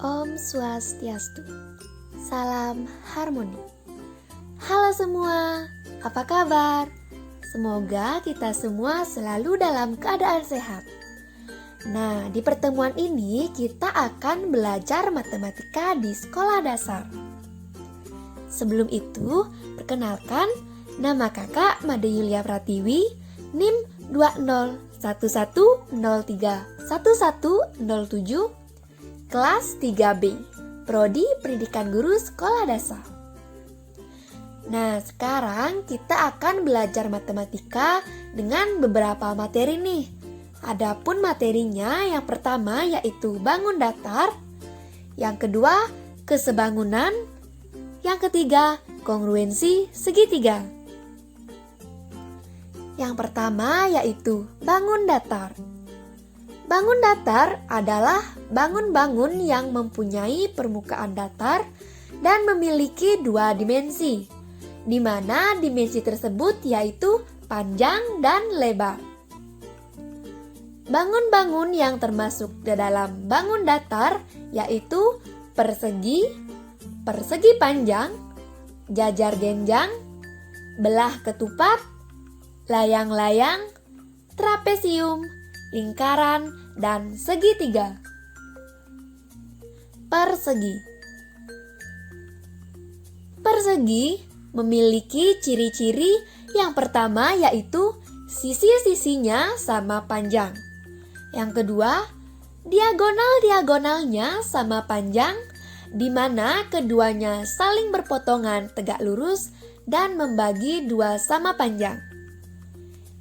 Om Swastiastu. Salam harmoni. Halo semua, apa kabar? Semoga kita semua selalu dalam keadaan sehat. Nah, di pertemuan ini kita akan belajar matematika di sekolah dasar. Sebelum itu, perkenalkan, nama kakak Made Yulia Pratiwi, NIM 2011031107, kelas 3B, Prodi Pendidikan Guru Sekolah Dasar. Nah, sekarang kita akan belajar matematika dengan beberapa materi nih. Adapun materinya yang pertama yaitu bangun datar, yang kedua kesebangunan, yang ketiga kongruensi segitiga. Yang pertama yaitu bangun datar. Bangun datar adalah bangun-bangun yang mempunyai permukaan datar dan memiliki dua dimensi, di mana dimensi tersebut yaitu panjang dan lebar. Bangun-bangun yang termasuk di dalam bangun datar yaitu persegi, persegi panjang, jajar genjang, belah ketupat, layang-layang, trapesium, lingkaran, dan segitiga. Persegi. Persegi memiliki ciri-ciri yang pertama yaitu sisi-sisinya sama panjang. Yang kedua, diagonal-diagonalnya sama panjang, di mana keduanya saling berpotongan tegak lurus dan membagi dua sama panjang.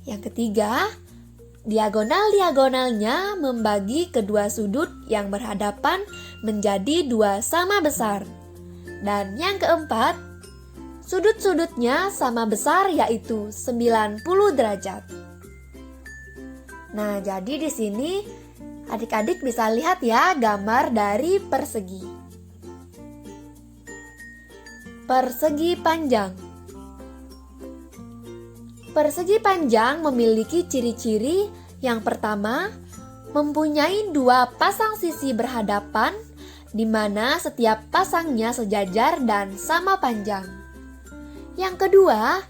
Yang ketiga, diagonal-diagonalnya membagi kedua sudut yang berhadapan menjadi dua sama besar. Dan yang keempat, sudut-sudutnya sama besar yaitu 90 derajat. Nah, jadi di sini adik-adik bisa lihat ya gambar dari persegi. Persegi panjang. Persegi panjang memiliki ciri-ciri yang pertama, mempunyai dua pasang sisi berhadapan, di mana setiap pasangnya sejajar dan sama panjang. Yang kedua,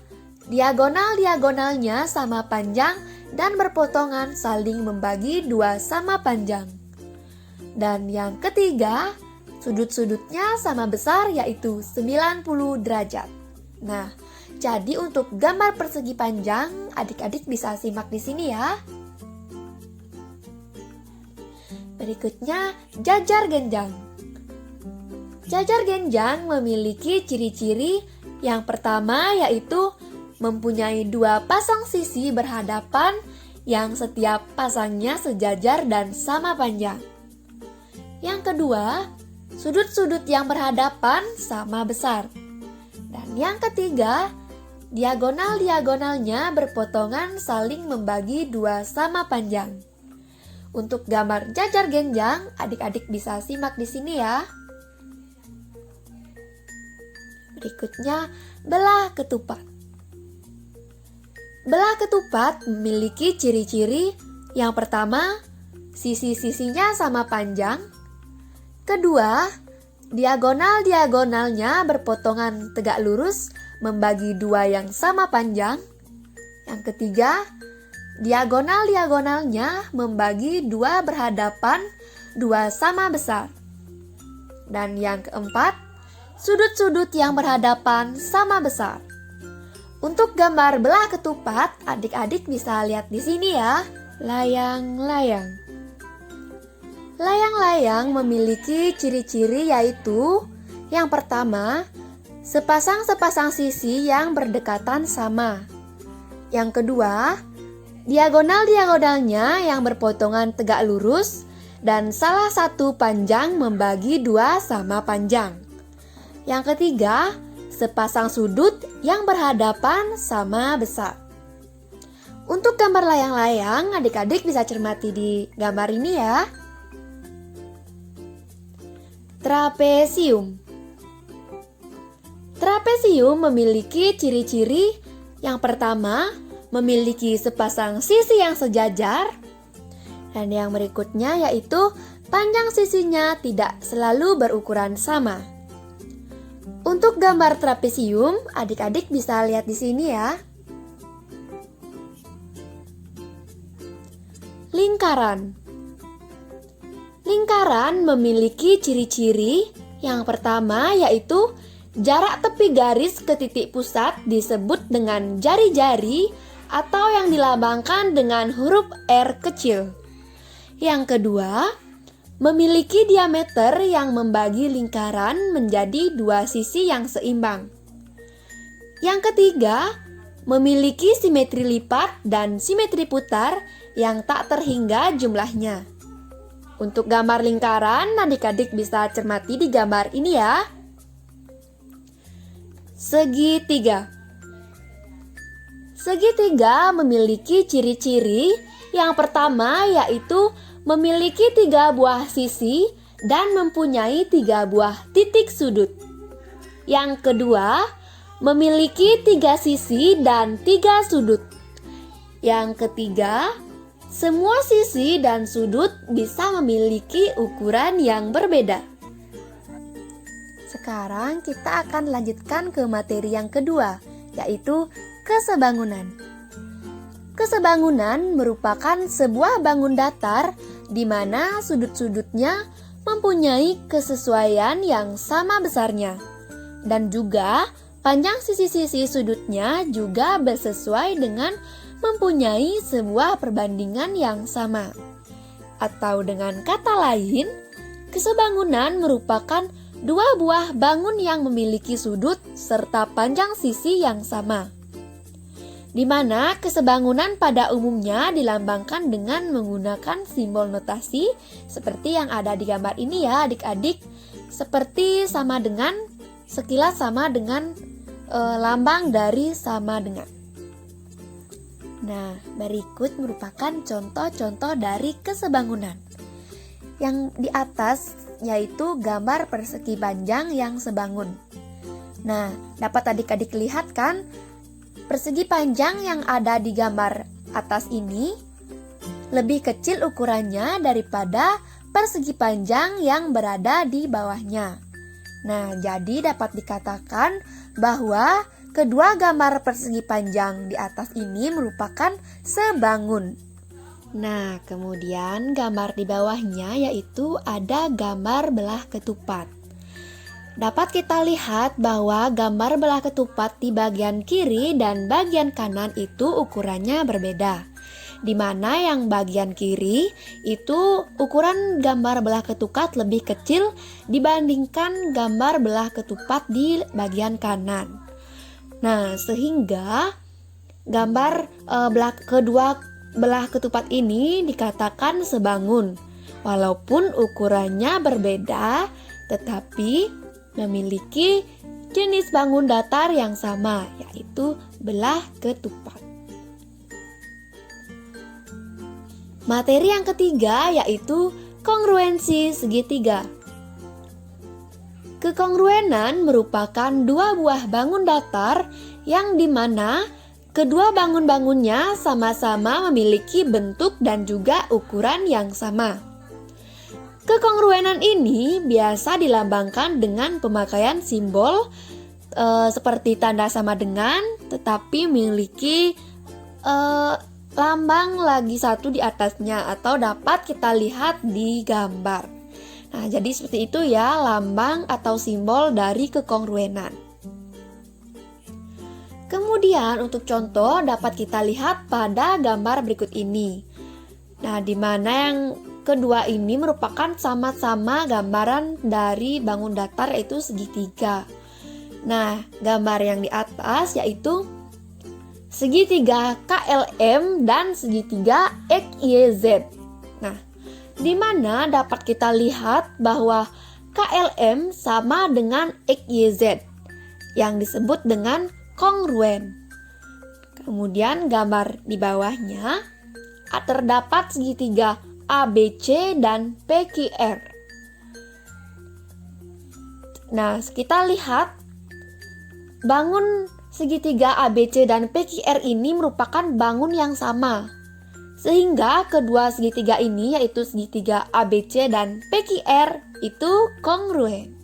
diagonal-diagonalnya sama panjang dan berpotongan saling membagi dua sama panjang. Dan yang ketiga, sudut-sudutnya sama besar yaitu 90 derajat. Nah, jadi untuk gambar persegi panjang, adik-adik bisa simak di sini ya. Berikutnya, jajar genjang. Jajar genjang memiliki ciri-ciri yang pertama yaitu mempunyai dua pasang sisi berhadapan yang setiap pasangnya sejajar dan sama panjang. Yang kedua, sudut-sudut yang berhadapan sama besar. Dan yang ketiga, diagonal-diagonalnya berpotongan saling membagi dua sama panjang. Untuk gambar jajar genjang, adik-adik bisa simak di sini ya. Berikutnya, belah ketupat. Belah ketupat memiliki ciri-ciri yang pertama, sisi-sisinya sama panjang. Kedua, diagonal-diagonalnya berpotongan tegak lurus membagi dua yang sama panjang. Yang ketiga, diagonal-diagonalnya membagi dua berhadapan dua sama besar. Dan yang keempat, sudut-sudut yang berhadapan sama besar. Untuk gambar belah ketupat, adik-adik bisa lihat di sini ya. Layang-layang. Layang-layang memiliki ciri-ciri yaitu yang pertama, sepasang-sepasang sisi yang berdekatan sama. Yang kedua, diagonal-diagonalnya yang berpotongan tegak lurus dan salah satu panjang membagi dua sama panjang. Yang ketiga, sepasang sudut yang berhadapan sama besar. Untuk gambar layang-layang, adik-adik bisa cermati di gambar ini ya. Trapesium. Trapesium memiliki ciri-ciri yang pertama, memiliki sepasang sisi yang sejajar. Dan yang berikutnya yaitu panjang sisinya tidak selalu berukuran sama. Untuk gambar trapesium, adik-adik bisa lihat di sini ya. Lingkaran. Lingkaran memiliki ciri-ciri. Yang pertama yaitu jarak tepi garis ke titik pusat disebut dengan jari-jari atau yang dilambangkan dengan huruf R kecil. Yang kedua, memiliki diameter yang membagi lingkaran menjadi dua sisi yang seimbang. Yang ketiga, memiliki simetri lipat dan simetri putar yang tak terhingga jumlahnya. Untuk gambar lingkaran, adik-adik bisa cermati di gambar ini ya. Segitiga. Segitiga memiliki ciri-ciri. Yang pertama yaitu memiliki 3 buah sisi dan mempunyai 3 buah titik sudut. Yang kedua, memiliki 3 sisi dan 3 sudut. Yang ketiga, semua sisi dan sudut bisa memiliki ukuran yang berbeda. Sekarang kita akan lanjutkan ke materi yang kedua, yaitu kesebangunan. Kesebangunan merupakan sebuah bangun datar di mana sudut-sudutnya mempunyai kesesuaian yang sama besarnya. Dan juga panjang sisi-sisi sudutnya juga bersesuai dengan mempunyai sebuah perbandingan yang sama. Atau dengan kata lain, kesebangunan merupakan 2 buah bangun yang memiliki sudut serta panjang sisi yang sama. Di mana kesebangunan pada umumnya dilambangkan dengan menggunakan simbol notasi seperti yang ada di gambar ini ya adik-adik, seperti sekilas sama dengan lambang dari sama dengan. Nah, berikut merupakan contoh-contoh dari kesebangunan. Yang di atas yaitu gambar persegi panjang yang sebangun. Nah, dapat adik-adik lihat kan? Persegi panjang yang ada di gambar atas ini lebih kecil ukurannya daripada persegi panjang yang berada di bawahnya. Nah, jadi dapat dikatakan bahwa kedua gambar persegi panjang di atas ini merupakan sebangun. Nah, kemudian gambar di bawahnya yaitu ada gambar belah ketupat. Dapat kita lihat bahwa gambar belah ketupat di bagian kiri dan bagian kanan itu ukurannya berbeda. Di mana yang bagian kiri itu ukuran gambar belah ketupat lebih kecil dibandingkan gambar belah ketupat di bagian kanan. Nah, sehingga gambar kedua belah ketupat ini dikatakan sebangun. Walaupun ukurannya berbeda, tetapi memiliki jenis bangun datar yang sama, yaitu belah ketupat. Materi yang ketiga yaitu kongruensi segitiga. Kekongruenan merupakan 2 buah bangun datar yang dimana kedua bangun-bangunnya sama-sama memiliki bentuk dan juga ukuran yang sama. Kekongruenan ini biasa dilambangkan dengan pemakaian simbol seperti tanda sama dengan, tetapi memiliki lambang lagi satu di atasnya atau dapat kita lihat di gambar. Nah, jadi seperti itu ya lambang atau simbol dari kekongruenan. Kemudian untuk contoh dapat kita lihat pada gambar berikut ini. Nah, di mana yang kedua ini merupakan sama-sama gambaran dari bangun datar yaitu segitiga. Nah, gambar yang di atas yaitu segitiga KLM dan segitiga XYZ. Nah, di mana dapat kita lihat bahwa KLM sama dengan XYZ yang disebut dengan kongruen. Kemudian gambar di bawahnya terdapat segitiga ABC dan PQR. Nah, kita lihat bangun segitiga ABC dan PQR ini merupakan bangun yang sama. Sehingga kedua segitiga ini, yaitu segitiga ABC dan PQR, itu kongruen.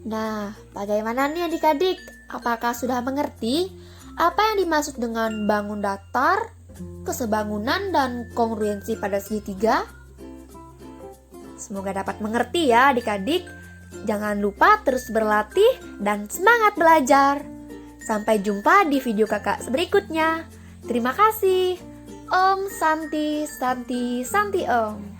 Nah, bagaimana nih adik-adik? Apakah sudah mengerti apa yang dimaksud dengan bangun datar, kesebangunan, dan kongruensi pada segitiga? Semoga dapat mengerti ya adik-adik. Jangan lupa terus berlatih dan semangat belajar. Sampai jumpa di video kakak berikutnya. Terima kasih. Om Santi Santi Santi Om.